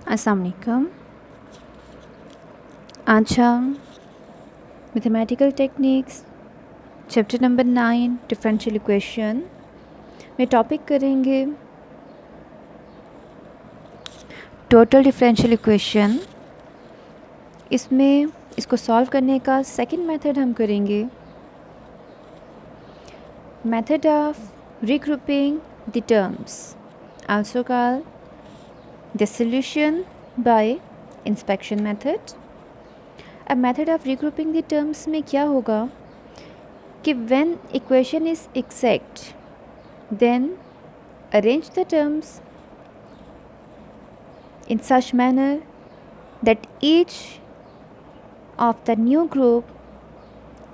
अस्सलाम वालेकुम। आज हम mathematical techniques chapter number 9 differential equation में टॉपिक करेंगे टोटल डिफरेंशियल इक्वेशन। इसमें इसको सॉल्व करने का सेकंड मेथड हम करेंगे method of regrouping the terms, also called the solution by inspection method. अब method of regrouping the terms में क्या होगा कि when equation is exact then arrange the terms in such manner that each of the new group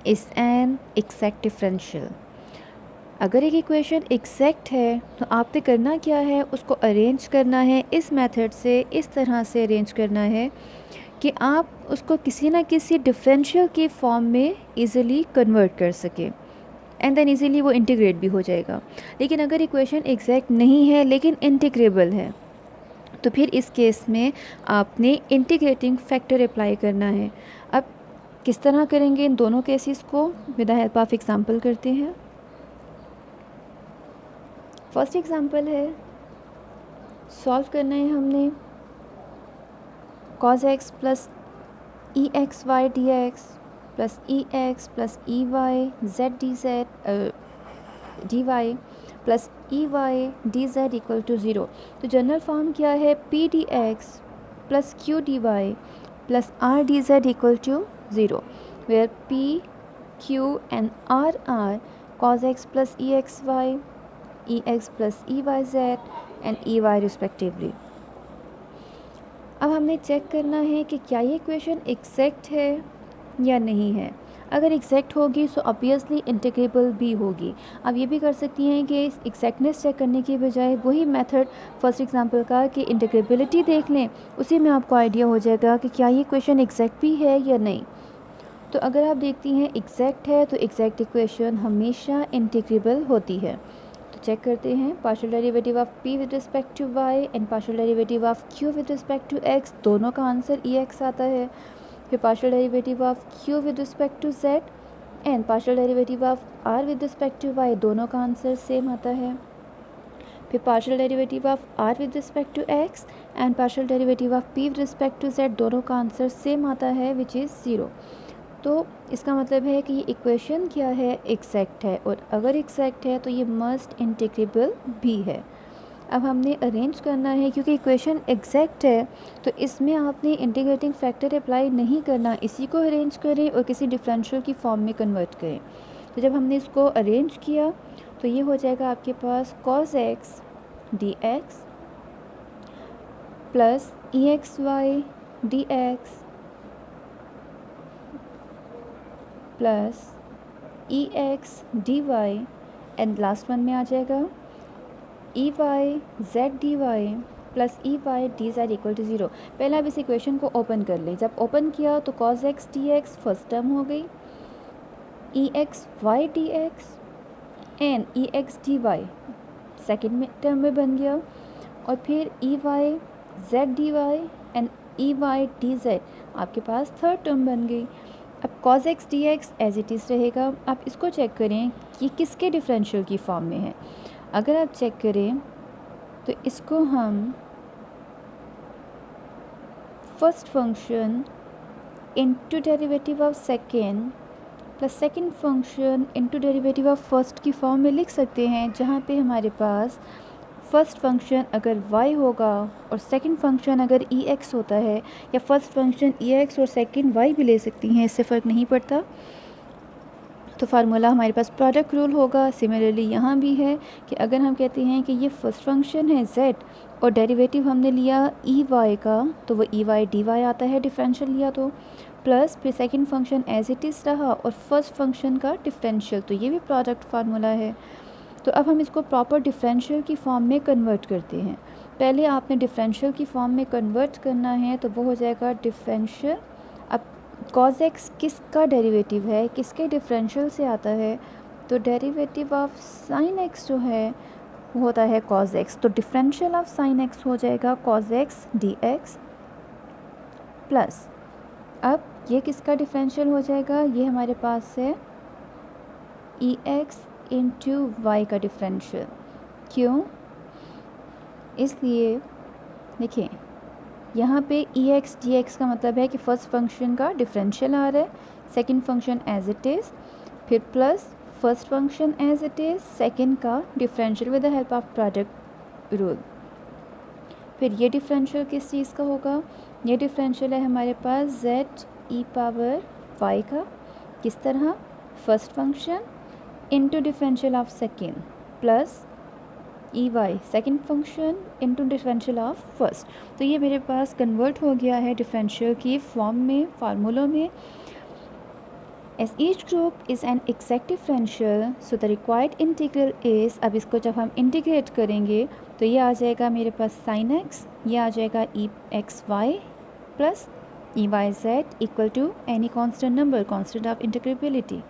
is an exact differential। अगर एक equation exact है तो आपने करना क्या है, उसको अरेंज करना है इस मेथड से, इस तरह से अरेंज करना है कि आप उसको किसी ना किसी डिफरेंशियल के फॉर्म में इजीली कन्वर्ट कर सकें एंड देन इजीली वो इंटीग्रेट भी हो जाएगा। लेकिन अगर इक्वेशन एग्जैक्ट नहीं है लेकिन इंटीग्रेबल है तो फिर इस केस में आपने इंटीग्रेटिंग फैक्टर अप्लाई करना है। अब किस तरह करेंगे इन दोनों केसेस को with the help of example करते हैं। फर्स्ट एग्जांपल है, सॉल्व करना है हमने cos x plus E x Y D X plus E X plus E Y Z D Z D Y plus E Y D Z equal to zero. तो general form क्या है, P D X plus Q D Y plus R D Z equal to zero, where P Q and R are cos X plus E x Y, E X plus E Y Z and E Y respectively. अब हमने check करना है कि क्या ये equation exact है या नहीं है। अगर एग्जैक्ट होगी तो ऑब्वियसली इंटीग्रेबल भी होगी। अब ये भी कर सकती हैं कि एग्जैक्टनेस चेक करने की बजाय वही मेथड फर्स्ट एग्जांपल का कि इंटीग्रेबिलिटी देख लें, उसी में आपको आइडिया हो जाएगा कि क्या ये इक्वेशन एग्जैक्ट भी है या नहीं। तो अगर आप देखती हैं एग्जैक्ट है तो एग्जैक्ट इक्वेशन हमेशा इंटीग्रेबल होती है। तो चेक करते हैं, partial derivative of p with respect to y and partial derivative of q with respect to x, दोनों का आंसर ex आता है। फिर partial derivative of q with respect to z and partial derivative of r with respect to y, दोनों का answer same आता है। फिर partial derivative of r with respect to x and partial derivative of p with respect to z, दोनों का answer same आता है which is zero. तो इसका मतलब है कि ये इक्वेशन क्या है, एग्जैक्ट है, और अगर एग्जैक्ट है तो ये मस्ट इंटीग्रेबल भी है। अब हमने अरेंज करना है, क्योंकि इक्वेशन एग्जैक्ट है तो इसमें आपने इंटीग्रेटिंग फैक्टर अप्लाई नहीं करना, इसी को अरेंज करें और किसी डिफरेंशियल की फॉर्म में कन्वर्ट करें। तो जब हमने इसको अरेंज किया तो ये हो जाएगा आपके पास cos x D X plus E x Y D X plus E x D Y and last one में आ जाएगा E Y Z D Y plus E Y D Z equal to zero. पहले आप इस equation को open कर लें। जब ओपन किया तो cos x D x first term हो गई, e x Y D x and e x D y second term में बन गया, और फिर e Y Z D Y and E Y D z आपके पास थर्ड टर्म बन गई। अब cos x D x as it is रहेगा। आप इसको चेक करें कि किसके डिफरेंशियल की फॉर्म में है। अगर आप चेक करें तो इसको हम first function into derivative of second plus second function into derivative of first की फॉर्म में लिख सकते हैं, जहाँ पे हमारे पास फर्स्ट फंक्शन अगर y होगा और सेकंड फंक्शन अगर ex होता है, या फर्स्ट फंक्शन ex और सेकंड y भी ले सकती हैं, इससे फ़र्क नहीं पड़ता। तो फार्मूला हमारे पास प्रोडक्ट रूल होगा। सिमिलरली यहाँ भी है कि अगर हम कहते हैं कि ये फर्स्ट फंक्शन है z और डेरिवेटिव हमने लिया ई वाई का, तो वो ई वाई डी वाई आता है डिफरेंशियल लिया तो, प्लस फिर second function as it is रहा और फर्स्ट फंक्शन का डिफरेंशियल, तो ये भी प्रोडक्ट फार्मूला है। तो अब हम इसको प्रॉपर डिफरेंशियल की फॉर्म में कन्वर्ट करते हैं। पहले आपने डिफरेंशियल की फॉर्म में कन्वर्ट करना है, तो वो हो जाएगा डिफरेंशियल। अब cos x किसका डेरिवेटिव है, किसके डिफरेंशियल से आता है, तो डेरिवेटिव ऑफ sin x जो है वो होता है cos x। तो डिफरेंशियल ऑफ sin x हो जाएगा cos x dx प्लस, अब ये किसका डिफरेंशियल हो जाएगा, ये हमारे पास है ई एक्स इंटू वाई का डिफरेंशियल। क्यों, इसलिए देखिए यहाँ पे ई एक्स डी एक्स का मतलब है कि फर्स्ट फंक्शन का डिफरेंशियल आ रहा है, second function as it is, फिर plus first function as it is, second का differential with the help of product rule. फिर ये डिफरेंशियल किस चीज़ का होगा, ये डिफरेंशियल है हमारे पास z ई पावर y का, किस तरह, first function into differential of second plus E Y second function into differential of first. तो ये मेरे पास कन्वर्ट हो गया है डिफरेंशियल की फॉर्म में, फार्मूलों में। As each group is an exact differential so the required integral is, अब इसको जब हम इंटीग्रेट करेंगे तो ये आ जाएगा मेरे पास साइन एक्स, ये आ जाएगा e x y plus E Y z equal to any constant number, constant of integrability.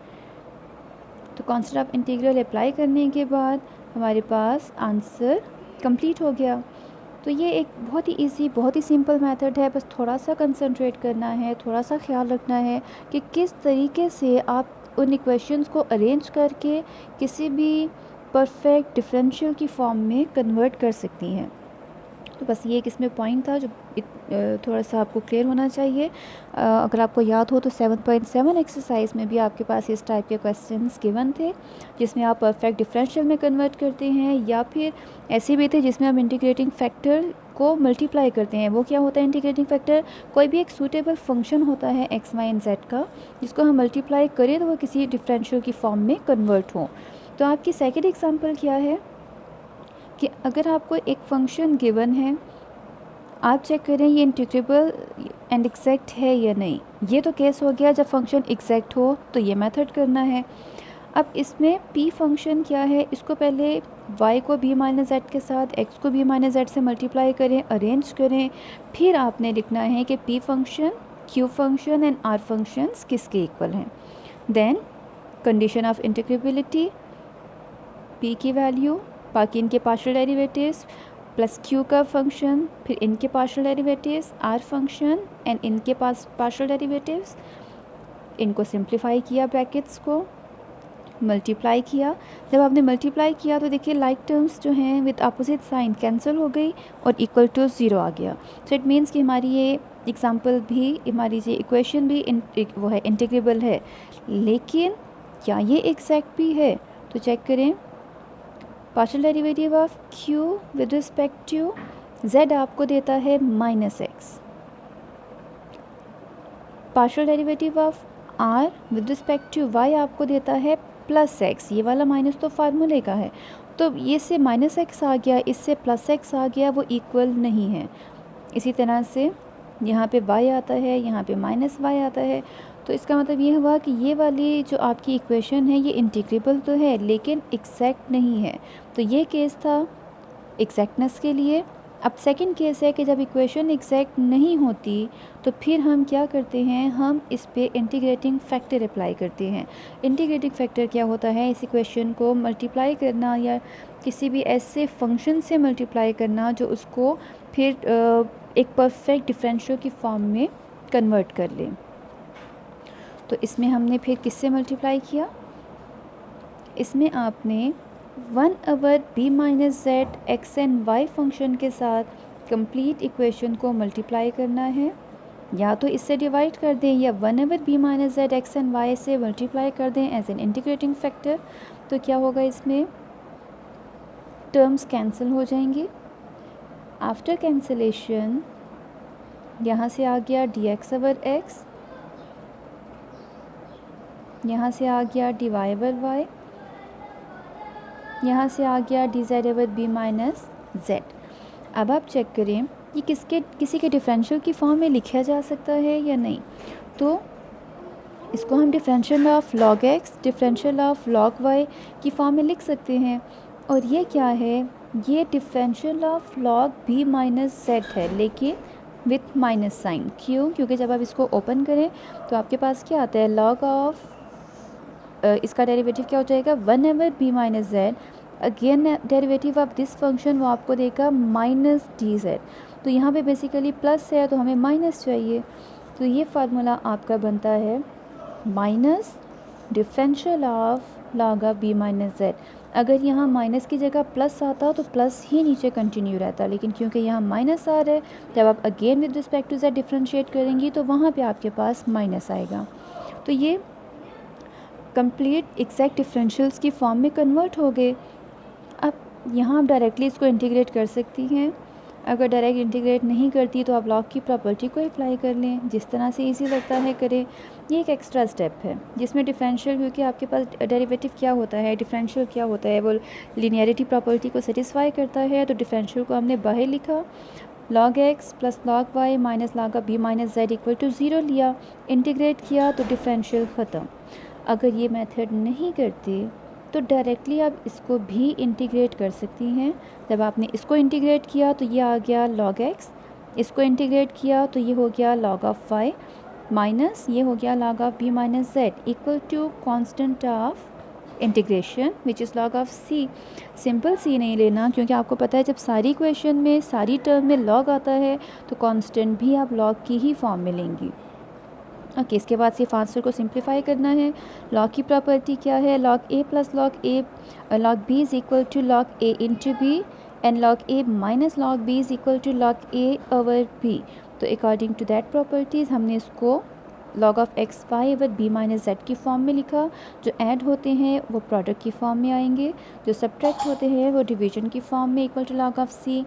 तो कॉन्स्टेंट ऑफ इंटीग्रल अप्लाई करने के बाद हमारे पास आंसर कंप्लीट हो गया। तो ये एक बहुत ही इजी, बहुत ही सिंपल मेथड है, बस थोड़ा सा कंसंट्रेट करना है, थोड़ा सा ख्याल रखना है कि किस तरीके से आप उन इक्वेशंस को अरेंज करके किसी भी परफेक्ट डिफरेंशियल की फॉर्म में कन्वर्ट कर सकती हैं। तो बस ये एक इसमें पॉइंट था जो थोड़ा सा आपको क्लियर होना चाहिए। अगर आपको याद हो तो 7.7 एक्सरसाइज में भी आपके पास इस टाइप के क्वेश्चंस गिवन थे जिसमें आप परफेक्ट डिफरेंशियल में कन्वर्ट करते हैं, या फिर ऐसे भी थे जिसमें आप इंटीग्रेटिंग फैक्टर को मल्टीप्लाई करते हैं। वो क्या होता है इंटीग्रेटिंग फैक्टर, कोई भी एक सूटेबल फंक्शन होता है एक्स वाई एंड जेड का, जिसको हम मल्टीप्लाई करें तो वो किसी डिफरेंशियल की फॉर्म में कन्वर्ट हो। तो आपकी सेकेंड एग्जाम्पल क्या है कि अगर आपको एक फंक्शन गिवन है, आप चेक करें ये इंटीग्रेबल एंड एग्जैक्ट है या नहीं। ये तो केस हो गया जब फंक्शन एग्जैक्ट हो, तो ये मेथड करना है। अब इसमें p फंक्शन क्या है, इसको पहले y को b माइनस जेड के साथ x को b माइनस जेड से मल्टीप्लाई करें, अरेंज करें, फिर आपने लिखना है कि p function, q function and r functions किसके इक्वल हैं। Then condition of integrability, p की वैल्यू, बाकी इनके पार्शियल डेरिवेटिव्स प्लस q का फंक्शन, फिर इनके partial derivatives, r function and इनके पास पार्शियल डेरिवेटिव्स, इनको सिंप्लीफाई किया, ब्रैकेट्स को मल्टीप्लाई किया। जब आपने मल्टीप्लाई किया तो देखिए लाइक टर्म्स जो हैं विद अपोजिट साइन कैंसिल हो गई और इक्वल टू ज़ीरो आ गया। सो इट मीन्स कि हमारी ये एग्जांपल भी, हमारी ये इक्वेशन भी वो है इंटीग्रेबल है। लेकिन क्या ये एग्जैक्ट भी है, तो चेक करें। Partial derivative of q with respect to z आपको देता है -x, partial derivative of r with respect to y आपको देता है +x। ये वाला माइनस तो फार्मूले का है, तो ये से -x आ गया, इससे +x आ गया, वो इक्वल नहीं है। इसी तरह से यहाँ पे y आता है, यहाँ पे -y आता है। तो इसका मतलब ये हुआ कि ये वाली जो आपकी इक्वेशन है ये इंटीग्रेबल तो है लेकिन एग्जैक्ट नहीं है। तो ये केस था एग्जैक्टनेस के लिए। अब सेकंड केस है कि जब इक्वेशन एग्जैक्ट नहीं होती तो फिर हम क्या करते हैं, हम इस पे इंटीग्रेटिंग फैक्टर अप्लाई करते हैं। इंटीग्रेटिंग फैक्टर क्या होता है, इस इक्वेशन को मल्टीप्लाई करना या किसी भी ऐसे फंक्शन से मल्टीप्लाई करना जो उसको फिर एक परफेक्ट डिफरेंशियल की फॉर्म में कन्वर्ट कर ले। तो इसमें हमने फिर किससे मल्टीप्लाई किया, इसमें आपने 1/b minus Z X and Y function के साथ कंप्लीट इक्वेशन को मल्टीप्लाई करना है, या तो इससे डिवाइड कर दें या 1/b minus Z X and Y से मल्टीप्लाई कर दें एज एन इंटीग्रेटिंग फैक्टर। तो क्या होगा, इसमें टर्म्स कैंसिल हो जाएंगी। आफ्टर कैंसिलेशन यहाँ से आ गया dx/x, यहाँ से आ गया dy/y, यहाँ से आ गया dz/b माइनस जेड। अब आप चेक करें ये किसी के डिफरेंशियल की फॉर्म में लिखा जा सकता है या नहीं। तो इसको हम differential of log x, differential of log y की फॉर्म में लिख सकते हैं। और ये क्या है, ये differential of log b minus Z है लेकिन विथ माइनस साइन। क्यों, क्योंकि जब आप इसको ओपन करें तो आपके पास क्या आता है, लॉग ऑफ इसका डेरिवेटिव क्या हो जाएगा 1/b minus Z again derivative of this function वो आपको देगा माइनस डी जेड। तो यहाँ पे बेसिकली प्लस है तो हमें माइनस चाहिए, तो ये फार्मूला आपका बनता है minus differential of log of B minus Z. अगर यहाँ माइनस की जगह प्लस आता तो प्लस ही नीचे कंटिन्यू रहता, लेकिन क्योंकि यहाँ माइनस आ रहा है, जब आप again with respect to Z differentiate करेंगी तो वहाँ पे आपके पास माइनस आएगा। तो ये कंप्लीट एग्जैक्ट डिफरेंशियल्स की फॉर्म में कन्वर्ट हो गए। अब यहाँ आप डायरेक्टली इसको इंटीग्रेट कर सकती हैं। अगर डायरेक्ट इंटीग्रेट नहीं करती तो आप लॉग की प्रॉपर्टी को अप्लाई कर लें, जिस तरह से इजी लगता है करें। ये एक एक्स्ट्रा स्टेप है जिसमें डिफरेंशियल, क्योंकि आपके पास डेरिवेटिव क्या होता है, डिफरेंशियल क्या होता है, वो लिनियरिटी प्रॉपर्टी को सेटिस्फाई करता है। तो डिफरेंशियल को हमने बाहर लिखा, log x plus log y minus log of b minus Z equal to 0 लिया, इंटीग्रेट किया तो डिफरेंशियल ख़त्म। अगर ये मेथड नहीं करते तो डायरेक्टली आप इसको भी इंटीग्रेट कर सकती हैं। जब आपने इसको इंटीग्रेट किया तो ये आ गया log x, इसको इंटीग्रेट किया तो ये हो गया log of y माइनस ये हो गया log of b minus Z equal to constant of integration which is log of c। Simple c नहीं लेना, क्योंकि आपको पता है जब सारी इक्वेशन में सारी टर्म में log आता है तो कांस्टेंट भी आप log की ही फॉर्म में लेंगी। ओके, इसके बाद सिर्फ आंसर को सिंप्लीफाई करना है। लॉग की प्रॉपर्टी क्या है, log a plus log b is equal to log a into B and log a minus log b is equal to log a over b। तो अकॉर्डिंग टू दैट प्रॉपर्टीज़ हमने इसको log of X Y over B minus Z की form में लिखा। जो add होते हैं वो प्रोडक्ट की फॉर्म में आएंगे, जो सब्ट्रैक्ट होते हैं वो डिवीजन की फॉर्म में equal to log of C.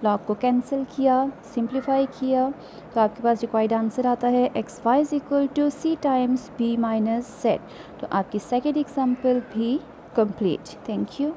log को कैंसिल किया, सिंप्लीफाई किया, तो आपके पास रिक्वायर्ड आंसर आता है X Y is equal to C times B minus Z. तो आपकी सेकेंड एग्जाम्पल भी कंप्लीट। Thank you.